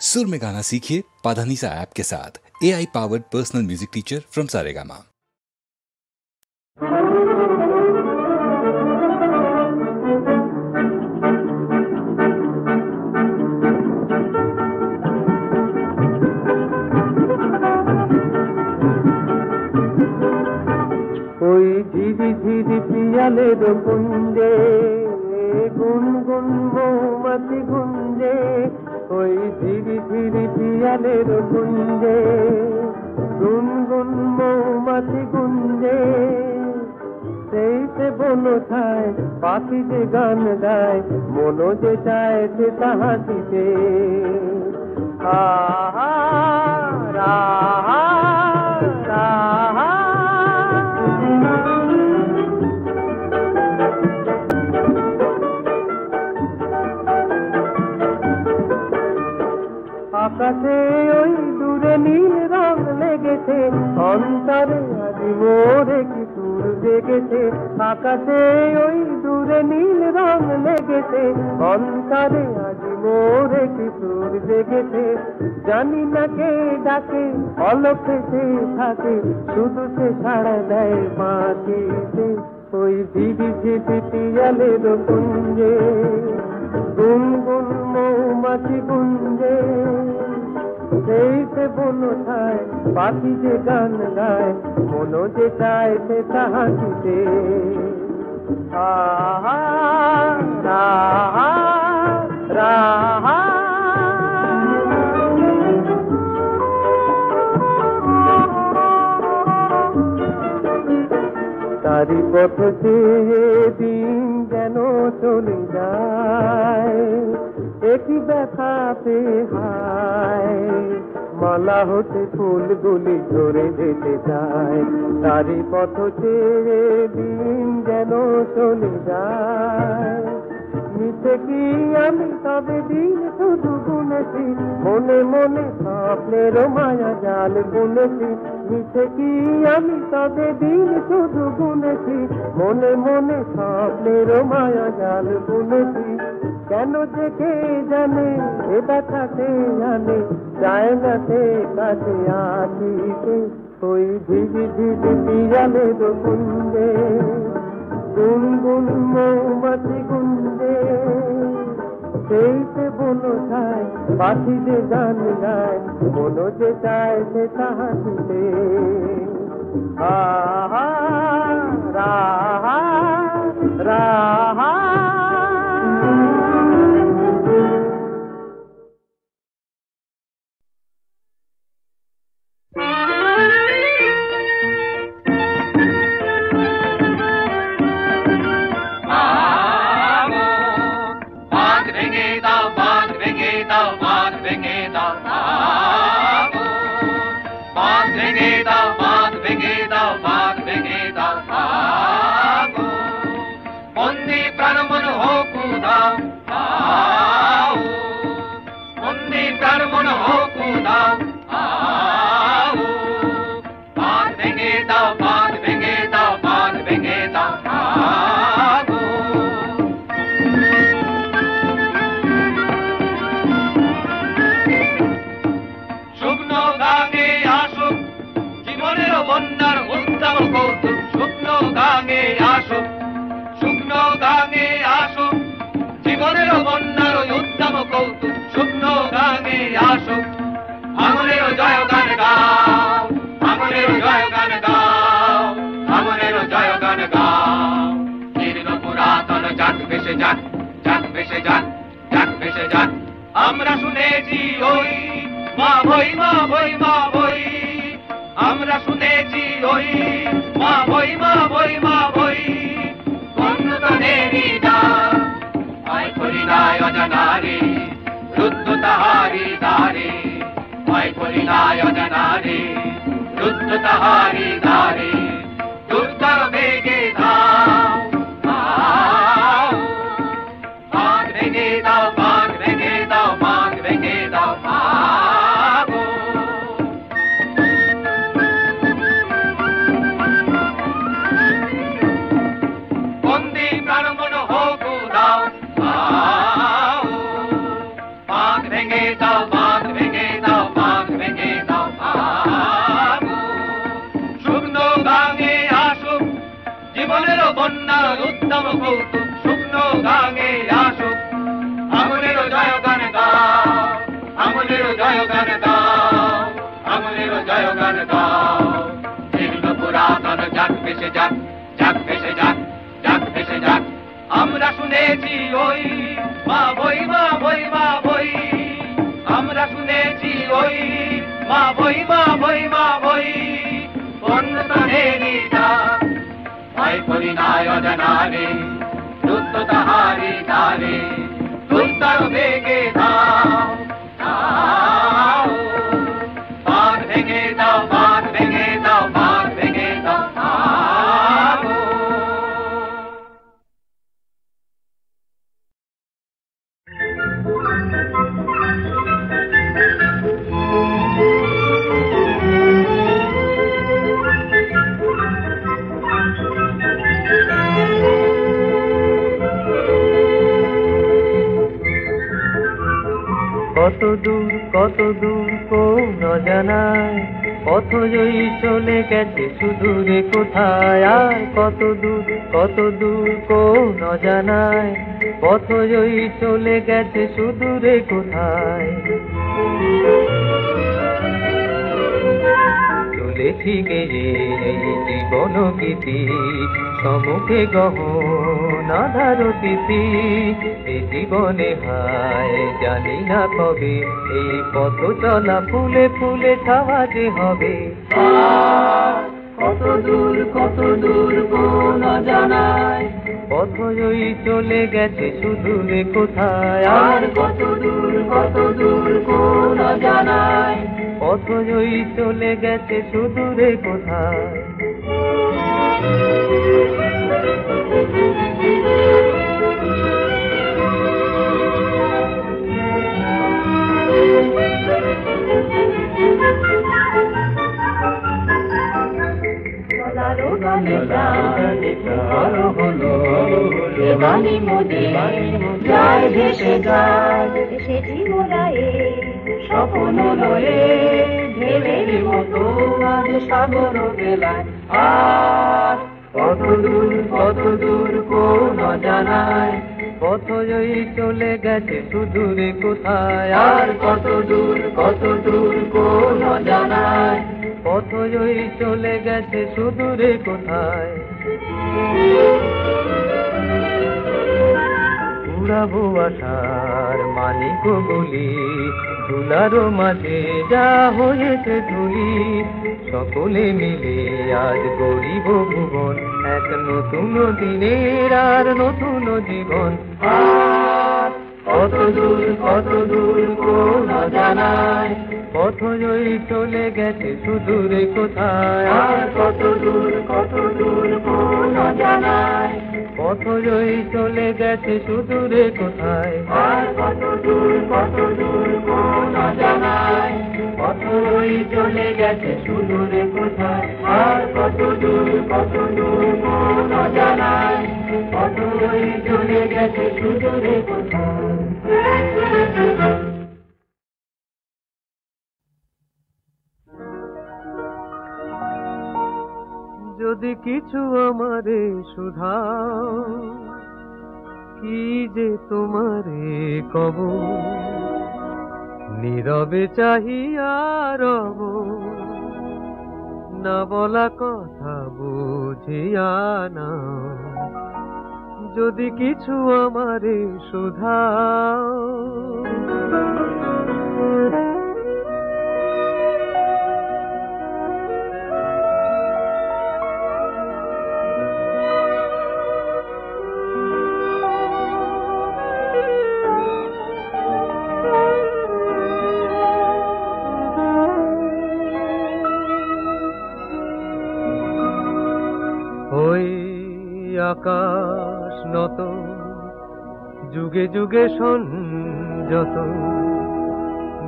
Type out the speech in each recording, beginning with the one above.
सुर में गाना सीखिए पाधानीसा ऐप के साथ। AI powered personal music teacher from Saregama. कोई झिरी झिरी पियालेर कुंजे गुनगुन मौमती गुंजे, कोई झिरी झिरी पियालेर कुंजे गुनगुन मौमती गुंजे। সেই সে বলো ছায় পাখি যে গান গায়, মনো যে চায় সে তাহা দিতে। আহা রাহা রাহা আকাশে ওই দূরে নীল রং লেগেছে, অন্তরে আজি মোরে কি সুর জেগেছে। আকাশে ওই দূরে নীল রং লেগেছে, অন্তরে আজি মোরে কি সুর জেগেছে। জানি না কে ডাকে অলক্ষে সে থাকে, শুধু সে সাড়া দেয় পাখিতে। ওই ঝিরি ঝিরি পিয়ালের কুঞ্জে গুনগুন মৌমাছি গুঞ্জে। সেই সে বনো ছায় পাখি যে গান গায়, মনো যে চায় সে তাহা দিতে। আহা রাহা রাহা তারি পথ চেয়ে দিন যেন চলে যায়, একই ব্যথাতে হায় মালা হতে ফুলগুলি ঝরে যেতে চায়। তারি পথ চেয়ে দিন যেন চলে যায়, নিচে কি আমি তবে দিন শুধু গুনেছি, মনে মনে স্বপ্নের মায়া জাল বুনেছি। নিচে কি আমি তবে দিন শুধু গুনেছি, মনে মনে স্বপ্নের মায়া জাল বুনেছি। কেন যে কে জানে এ ব্যথাতে জানে, যায় না সে কাছে আসিতে। ওই ঝিরি ঝিরি পিয়ালের কুঞ্জে গুনগুন মৌমাছি গুঞ্জে। সেই সে বনো ছায় পাখি যে গান গায়, মনো যে চায় সে তাহা দিতে। আহা রাহা রাহা আমরা শুনেছি ওই মা ভই মা ভই মা ভই, আমরা শুনেছি ওই মা ভই মা ভই মা ভই। অন্যতনেরই ডাক আয় করি নাই অজানারে, রুদ্ধ তাহারি দ্বারে। আয় করি নাই অজানারে, রুদ্ধ তাহারি দ্বারে। দুর্গার বেগে দাও বাঁধ ভেঙে দাও, বাঁধ ভেঙে দাও, বাঁধ ভেঙে দাও মাগো। বন্দী প্রাণ মন হোক দাও, বাঁধ ভেঙে দাও, বাঁধ ভেঙে মহিমা মহিমা মই অন্যতনেরি ডাক ভাই পরিণায় অজানারে যুদ্ধ তাহারি দ্বারে দুর্দার বেগে দাও দাও বাঁধ ভেঙে দাও বাঁধ ভেঙে দাও বাঁধ ভেঙে দাও কত দূর কোন অজানায় পথ জয়ী চলে গেছে সুদূরে কোথায় আর কত দূর কোন অজানায় পথ জয়ী চলে গেছে সুদূরে কোথায় চলেছি গিয়ে এই জীবন গীতি সমুখে গহন আধার তিথি এই জীবনে হায় জানি না কবে এই পথ চলা ফুলে ফুলে ছাওয়া যে হবে কত দূর কোন অজানায় পথ জয়ী চলে গেছে সুদূরে কোথায় আর কত দূর কোন অজানায় পথ জয়ী চলে গেছে সুদূরে কোথায় স্বপ্ন লয়ে ঢেলের মতো আজ সাগর বেলায় আর কত দূর কোন অজানায় পথ জয়ী চলে গেছে সুদূরে কোথায় আর কত দূর কোন অজানায় পথ জয়ী চলে গেছে সুদূরে কোথায় উড়াবো আশার মানিক গুলি ধুলারো মাঝে যা হয়েছে ধুলি সকলে মিলে আজ গরিব ভুবন এক নতুন দিনের আর নতুন জীবন কত দূর কোন অজানায় পথ জয়ী চলে গেছে সুদূরে কোথায় আর কত দূর কোন অজানায় পথ জয়ী চলে গেছে সুদূরে কোথায় আর কত দূর কোন অজানায় পথ জয়ী চলে গেছে সুদূরে কোথায় আর কত দূর কোন অজানায় পথ জয়ী চলে গেছে সুদূরে কোথায় যদি কিছু আমারে শুধাও কি যে তোমারে কব নীরবে চাহিয়া রব না বলা কথা বুঝিয়া না যদি কিছু আমারে শুধাও আকাশ নত যুগে যুগে সংযত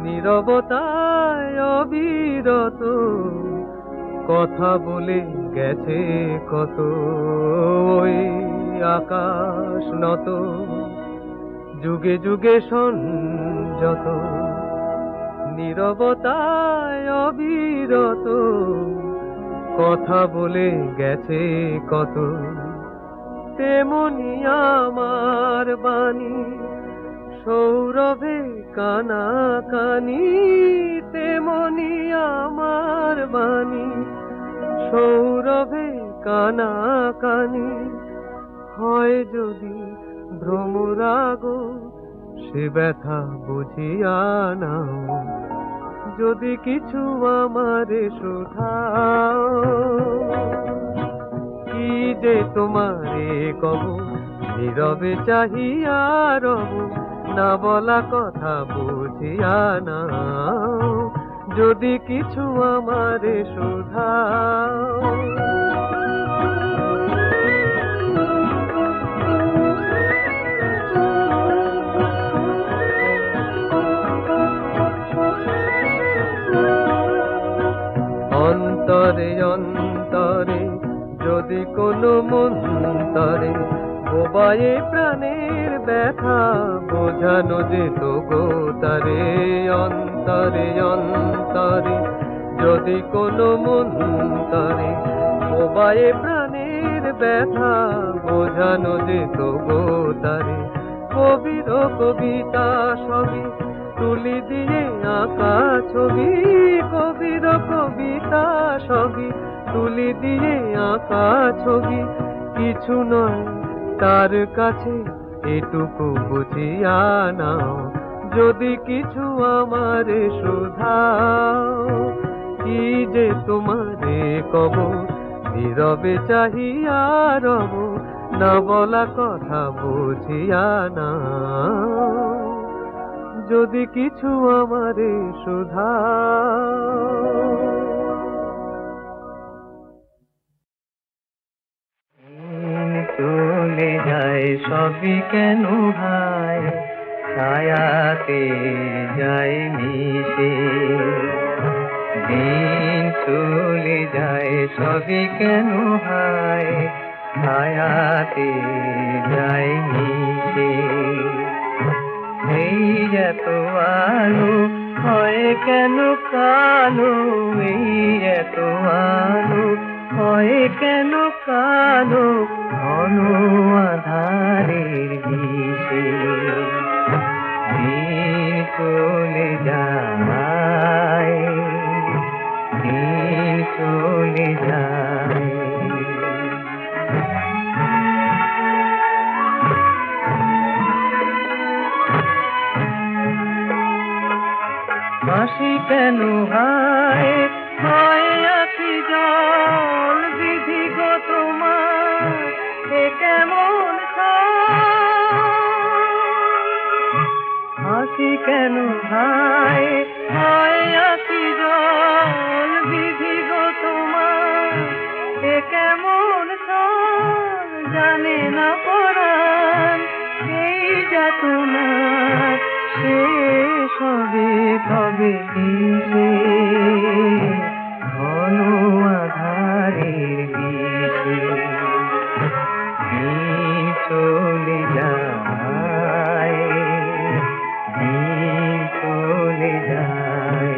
নীরবতায় অবিরত কথা বলে গেছে কত ওই আকাশ নত যুগে যুগে সংযত নীরবতায় অবিরত কথা বলে গেছে কত তেমনি আমার বাণী সৌরভে কানাকানি তেমনি আমার বাণী সৌরভে কানাকানি হয় যদি ভ্রমরাগ সে ব্যথা বুঝিয়া নাও যদি কিছু আমারে শোধাও, কি যে তোমারে কব, নীরবে চাহিয়া রব, না বলা কথা বুঝিয়া নাও, যদি কিছু আমারে শোধাও। অন্তরে অন্তরে যদি কোনো মন্তরে বোবায়ে প্রাণের ব্যথা বোঝানো যেত গো তারে। অন্তরে অন্তরে যদি কোনো মন্তরে বোবায়ে প্রাণের ব্যথা বোঝানো যেত গো তারে। কবির কবিতা সবই তুলি দিয়ে আঁকা ছবি, কবির কবিতা সবই তুলি দিয়ে আঁকা ছবি, কিছু নয় তার কাছে এটুকু বুঝিয়া নাও, যদি কিছু আমারে শোধাও। কি যে তোমারে কব, নীরবে চাহিয়া রব, না বলা কথা বুঝিয়া নাও, যদি কিছু আমারে শোধাও। চলে যায় সবই কেন ভাই, ছায়াতে যায় মিশে। দিন চলে যায় সবই কেন ভাই, ছায়াতে যায় মিশে। এই এত আলো হয় কেন কালো, এই এত আলো হয় কেন কালো, ঘন আধারের দিশে। দিন চলে যায়, দিন চলে যায়। হাসি কেন হয় হয় আখি জল, বিধি গো তোমার এ কেমন হাসি কেন হয় হয় আখি জল, বিধি গো তোমার এ কেমন জানে না পরাণ এই যাতনা শেষ হবে তবে কিসে, ঘন আধারের দিশে। দিন চলে যায়, দিন চলে যায়।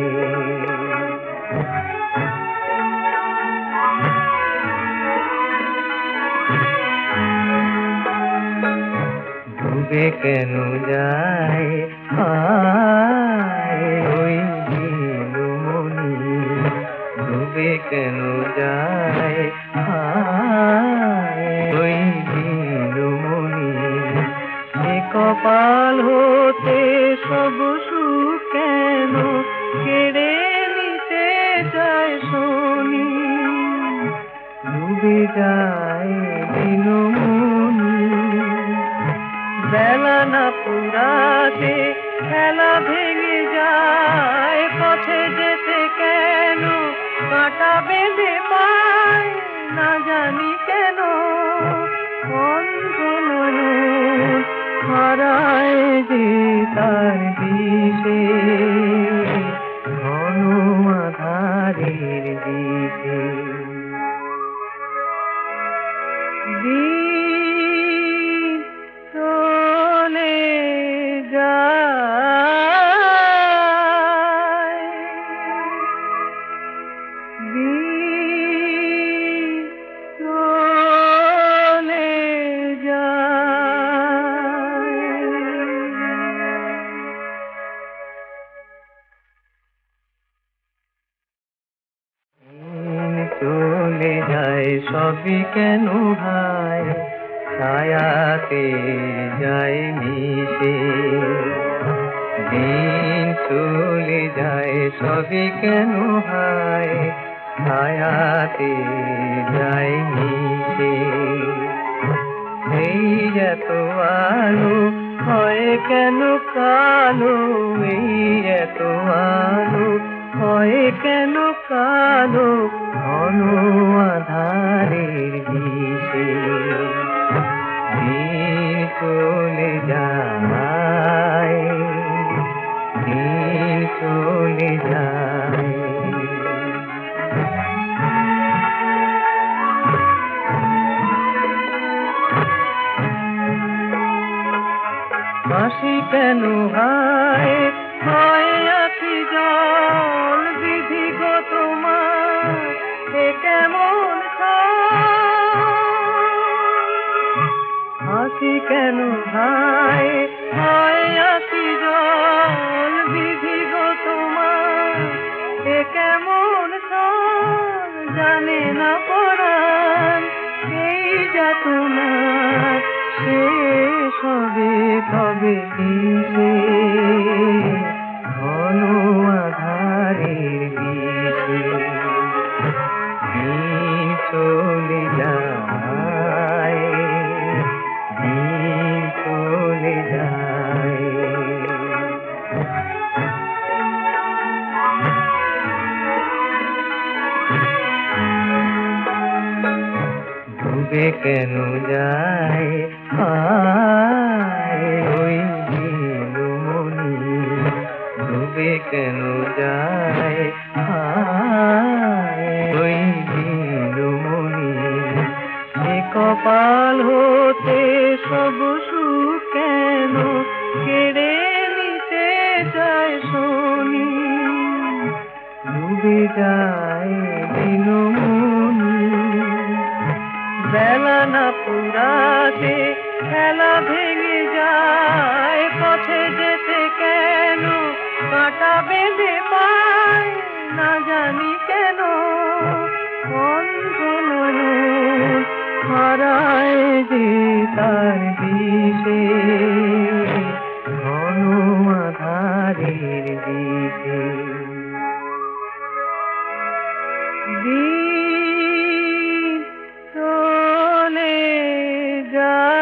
ডুবে কেন যায় ওই নীলমণি, ডুবে কেন যায় ওই নীলমণি। এ কপাল হতে সব সুখ কেন কেড়ে নিতে চায় শনি, ডুবে যায় নীলমণি। বেলা না পুরাতে খেলা ভেঙে যায়, পথে যেতে কেন কাঁটা বেঁধে পায়, না জানি কেন অন্ধ হারায় যে তার দিশে, ঘন আধারের দিশে। চলে যায়, চলে যায়। চলে যায় সবই কেন ভাই, ছায়াতে যায় মিশে। দিন চলে যায় সবই কেন হায় ছায়াতে যায় মিশে এই এত আলো হয় কেন কালো এই এত আলো হয় কেন কালো ঘন আধারের দিশে দিন চলে যায় দিন চলে যায় হাসি কেন হয় হয় আখি জল বিধি গো তোমার এ কেমন হাসি কেন হয় হয় আখি জল বিধি গো তোমার এ কেমন জানে না পরাণ এই যাতনা শেষ হবে তবে কিসে ঘন আধারের দিশে দিন চলে যায় দিন চলে যায় ডুবে কেন যায় ওই নীলমণি ডুবে কেন যায় ওই নীলমণি এ কপাল হতে সব সুখ কেন কেড়ে নিতে চায় শনি ডুবে যায় নীলমণি বেলা না পুরাতে খেলা ভেঙে যায় পথে যেতে কেন কাটা বেঁধে পায় না জানি কেন অন্ধন হারায় যে তার দিশে ঘন আধারের দিশে চলে যায়